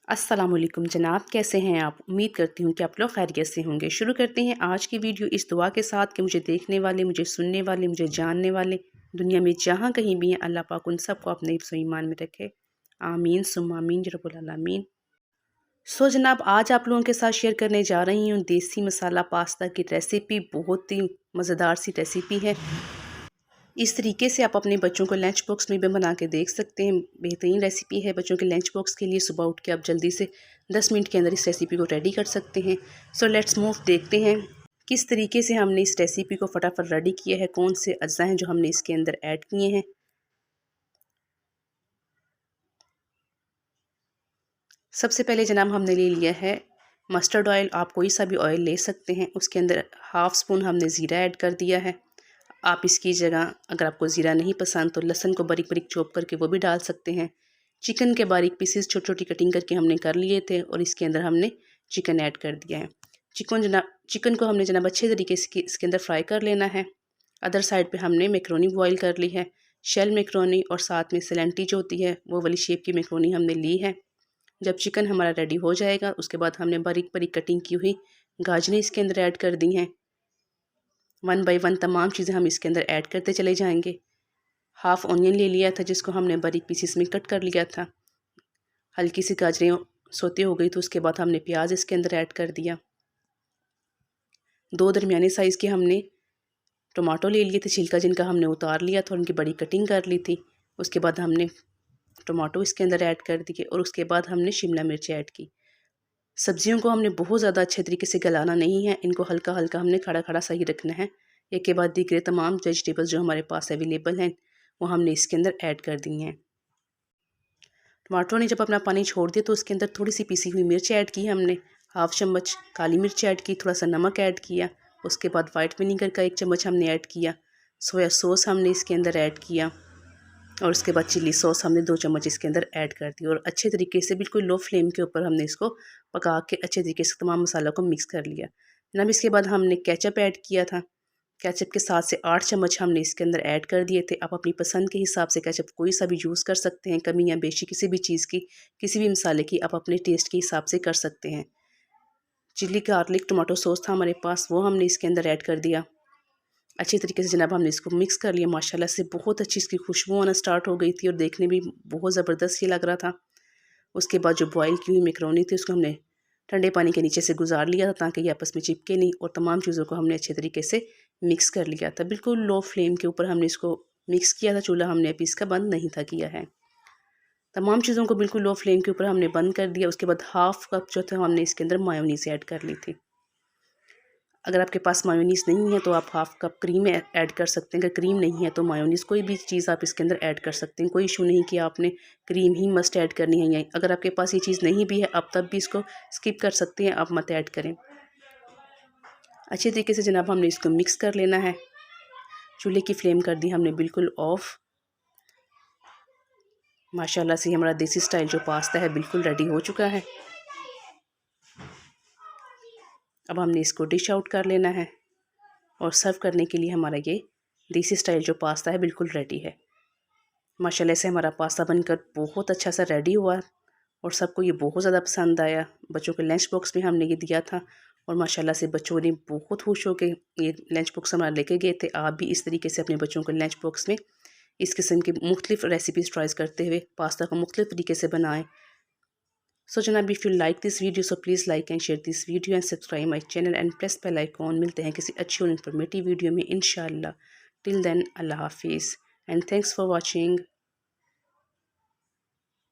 अस्सलाम वालेकुम जनाब, कैसे हैं आप? उम्मीद करती हूँ कि आप लोग खैरियत से होंगे। शुरू करते हैं आज की वीडियो इस दुआ के साथ कि मुझे देखने वाले, मुझे सुनने वाले, मुझे जानने वाले दुनिया में जहाँ कहीं भी हैं, अल्लाह पाक उन सबको अपने हिफ्ज़ व ईमान में रखे। आमीन सुम्मा आमीन या रब्बुल आलमीन। जनाब, आज आप लोगों के साथ शेयर करने जा रही हूँ देसी मसाला पास्ता की रेसिपी। बहुत ही मज़ेदार सी रेसिपी है। इस तरीके से आप अपने बच्चों को लंच बॉक्स में भी बना के देख सकते हैं। बेहतरीन रेसिपी है बच्चों के लंच बॉक्स के लिए। सुबह उठ के आप जल्दी से 10 मिनट के अंदर इस रेसिपी को रेडी कर सकते हैं। सो लेट्स मूव, देखते हैं किस तरीके से हमने इस रेसिपी को फटाफट रेडी किया है, कौन से अज्जा हैं जो हमने इसके अंदर ऐड किए हैं। सबसे पहले जनाब हमने ले लिया है मस्टर्ड ऑयल। आप कोई सा भी ऑयल ले सकते हैं। उसके अंदर हाफ़ स्पून हमने ज़ीरा ऐड कर दिया है। आप इसकी जगह अगर आपको ज़ीरा नहीं पसंद तो लहसुन को बारीक बारीक चॉप करके वो भी डाल सकते हैं। चिकन के बारीक पीसेस छोटी छोटी कटिंग करके हमने कर लिए थे और इसके अंदर हमने चिकन ऐड कर दिया है। चिकन को हमने जनाब अच्छे तरीके से इसके अंदर फ्राई कर लेना है। अदर साइड पे हमने मैक्रोनी बॉईल कर ली है, शेल मैक्रोनी, और साथ में सलेंटी जो होती है वो वाली शेप की मैक्रोनी हमने ली है। जब चिकन हमारा रेडी हो जाएगा उसके बाद हमने बारीक बारीक कटिंग की हुई गाजरें इसके अंदर ऐड कर दी हैं। 1 बाय 1 तमाम चीज़ें हम इसके अंदर ऐड करते चले जाएंगे। हाफ़ ऑनियन ले लिया था जिसको हमने बारीक पीसीस में कट कर लिया था। हल्की सी गाजरें सोते हो गई तो उसके बाद हमने प्याज इसके अंदर ऐड कर दिया। 2 दरमियाने साइज़ के हमने टमाटो ले लिए थे, छिलका जिनका हमने उतार लिया था और उनकी बड़ी कटिंग कर ली थी। उसके बाद हमने टमाटो इसके अंदर ऐड कर दिए और उसके बाद हमने शिमला मिर्च ऐड की। सब्जियों को हमने बहुत ज़्यादा अच्छे तरीके से गलाना नहीं है, इनको हल्का हल्का हमने खड़ा खड़ा सही रखना है। एक के बाद दीगरे तमाम वेजिटेबल्स जो हमारे पास अवेलेबल हैं वो हमने इसके अंदर ऐड कर दी हैं। टमाटरों ने जब अपना पानी छोड़ दिया तो उसके अंदर थोड़ी सी पीसी हुई मिर्च ऐड की हमने, हाफ़ चम्मच काली मिर्च ऐड की, थोड़ा सा नमक ऐड किया। उसके बाद वाइट विनीगर का 1 चम्मच हमने ऐड किया। सोया सॉस हमने इसके अंदर ऐड किया और उसके बाद चिली सॉस हमने 2 चम्मच इसके अंदर ऐड कर दी और अच्छे तरीके से बिल्कुल लो फ्लेम के ऊपर हमने इसको पका के अच्छे तरीके से तमाम मसालों को मिक्स कर लिया। जनाब इसके बाद हमने केचप ऐड किया था। केचप के 7 से 8 चम्मच हमने इसके अंदर ऐड कर दिए थे। आप अपनी पसंद के हिसाब से केचप कोई सा भी यूज़ कर सकते हैं। कमी या बेशी किसी भी चीज़ की, किसी भी मसाले की आप अपने टेस्ट के हिसाब से कर सकते हैं। चिली गार्लिक टमाटो सॉस था हमारे पास, वो हमने इसके अंदर ऐड कर दिया। अच्छी तरीके से जनाब हमने इसको मिक्स कर लिया। माशाल्लाह से बहुत अच्छी इसकी खुशबू आना स्टार्ट हो गई थी और देखने भी बहुत ज़बरदस्त ये लग रहा था। उसके बाद जो बॉईल की हुई मैक्रोनी थी उसको हमने ठंडे पानी के नीचे से गुजार लिया था ताकि ये आपस में चिपके नहीं, और तमाम चीज़ों को हमने अच्छे तरीके से मिक्स कर लिया था। बिल्कुल लो फ्लेम के ऊपर हमने इसको मिक्स किया था। चूल्हा हमने अभी इसका बंद नहीं था किया है। तमाम चीज़ों को बिल्कुल लो फ्लेम के ऊपर हमने बंद कर दिया। उसके बाद हाफ़ कप जो था हमने इसके अंदर मायोनीज़ ऐड कर ली थी। अगर आपके पास मायोनीज़ नहीं है तो आप हाफ़ कप क्रीम ऐड कर सकते हैं। अगर क्रीम नहीं है तो मायोनीज़ कोई भी चीज़ आप इसके अंदर ऐड कर सकते हैं। कोई इशू नहीं कि आपने क्रीम ही मस्ट ऐड करनी है। या अगर आपके पास ये चीज़ नहीं भी है आप तब भी इसको स्किप कर सकते हैं, आप मत ऐड करें। अच्छे तरीके से जनाब हमने इसको मिक्स कर लेना है। चूल्हे की फ्लेम कर दी हमने बिल्कुल ऑफ। माशाल्लाह से हमारा देसी स्टाइल जो पास्ता है बिल्कुल रेडी हो चुका है। अब हमने इसको डिश आउट कर लेना है और सर्व करने के लिए हमारा ये देसी स्टाइल जो पास्ता है बिल्कुल रेडी है। माशाल्लाह से हमारा पास्ता बनकर बहुत अच्छा सा रेडी हुआ और सबको ये बहुत ज़्यादा पसंद आया। बच्चों के लंच बॉक्स में हमने ये दिया था और माशाल्लाह से बच्चों ने बहुत खुश होकर ये लंच बॉक्स हमारा लेके गए थे। आप भी इस तरीके से अपने बच्चों के लंच बॉक्स में इस किस्म की मुख्तलिफ रेसिपीज़ ट्राई करते हुए पास्ता को मुख्तलिफ तरीके से बनाएं। So जनाब, if you like this video so please like and share this video and subscribe my channel and press bell icon। मिलते हैं किसी अच्छी और इन्फॉर्मेटिव वीडियो में इंशाल्लाह। Till then, अल्लाह हाफिज़ and thanks for watching।